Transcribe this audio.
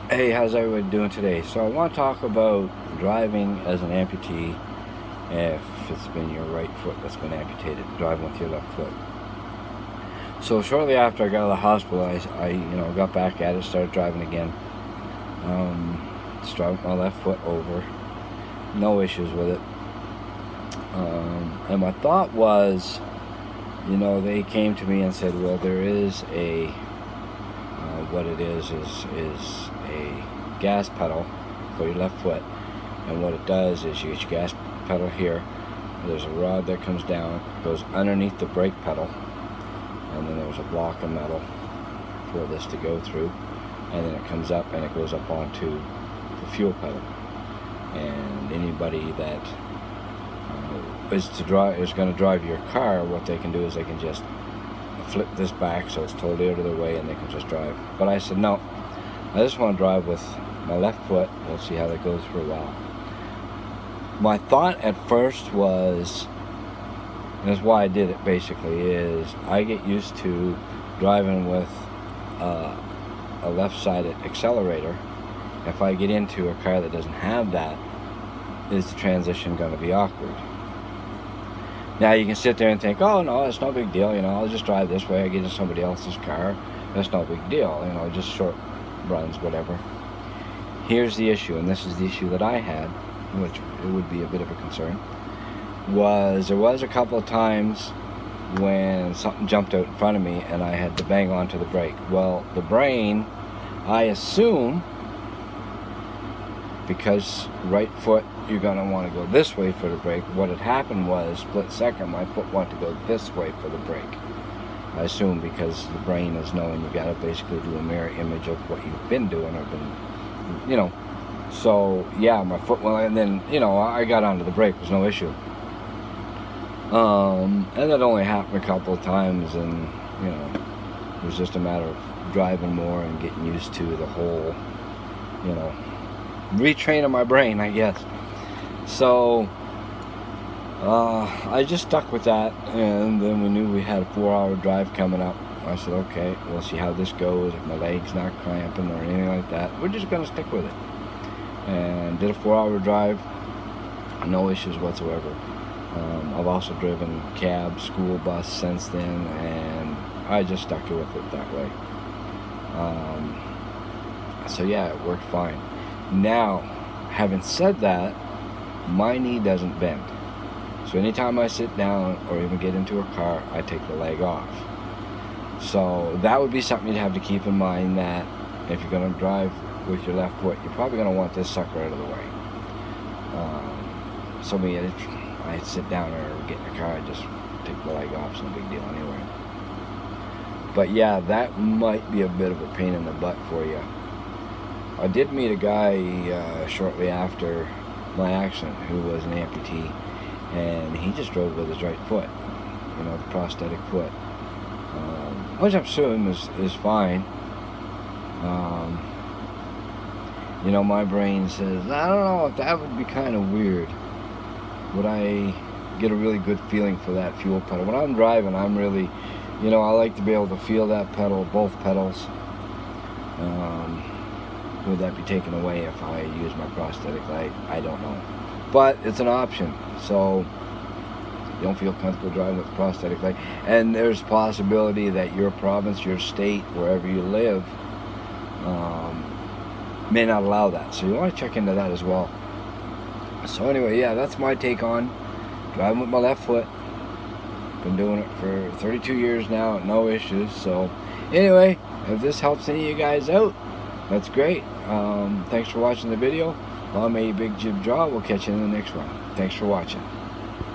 Hey, how's everyone doing today? So I want to talk about driving as an amputee if it's been your right foot that's been amputated, driving with your left foot. So shortly after I got out of the hospital, I got back at it, started driving again. Just driving with my left foot over, no issues with it. And my thought was, they came to me and said, well, there is what it is a gas pedal for your left foot, and what it does is you get your gas pedal here, there's a rod that comes down, goes underneath the brake pedal, and then there's a block of metal for this to go through, and then it comes up and it goes up onto the fuel pedal. And anybody that is going to drive your car, what they can do is they can just flip this back so it's totally out of the way and they can just drive. But I said, no, I just want to drive with my left foot. We'll see how that goes for a while. My thought at first was, and that's why I did it basically, is I get used to driving with a left-sided accelerator. If I get into a car that doesn't have that, is the transition going to be awkward? Now you can sit there and think, oh no, it's no big deal, I'll just drive this way, I get in somebody else's car, that's no big deal, just short runs, whatever. Here's the issue, and this is the issue that I had, which it would be a bit of a concern, there was a couple of times when something jumped out in front of me and I had to bang onto the brake. Well, the brain, I assume, because right foot, you're going to want to go this way for the brake. What had happened was, split second, my foot wanted to go this way for the brake. I assume because the brain is knowing you got to basically do a mirror image of what you've been doing or been, So, yeah, my foot went, and then, I got onto the brake. It was no issue. And that only happened a couple of times, and, it was just a matter of driving more and getting used to the whole, retraining my brain, I guess. So I just stuck with that, and then we knew we had a 4-hour drive coming up. I said, okay, we'll see how this goes. If my leg's not cramping or anything like that, we're just going to stick with it. And did a 4-hour drive, no issues whatsoever. I've also driven cab, school bus since then, and I just stuck with it that way. So yeah, it worked fine. Now, having said that, my knee doesn't bend. So anytime I sit down or even get into a car, I take the leg off. So that would be something you'd have to keep in mind, that if you're going to drive with your left foot, you're probably going to want this sucker out of the way. So me, I sit down or get in the car, I just take the leg off. It's no big deal anyway. But yeah, that might be a bit of a pain in the butt for you. I did meet a guy shortly after my accident who was an amputee, and he just drove with his right foot, the prosthetic foot, which I'm assuming is fine. My brain says, I don't know, if that would be kind of weird. Would I get a really good feeling for that fuel pedal? When I'm driving, I'm really, I like to be able to feel that pedal, both pedals. Would that be taken away if I use my prosthetic leg? I don't know. But it's an option. So you don't feel comfortable driving with a prosthetic leg. And there's possibility that your province, your state, wherever you live, may not allow that. So you want to check into that as well. So anyway, yeah, that's my take on driving with my left foot. Been doing it for 32 years now, no issues. So anyway, if this helps any of you guys out, that's great. Thanks for watching the video. I'm a Big Jib Jaw. We'll catch you in the next one. Thanks for watching.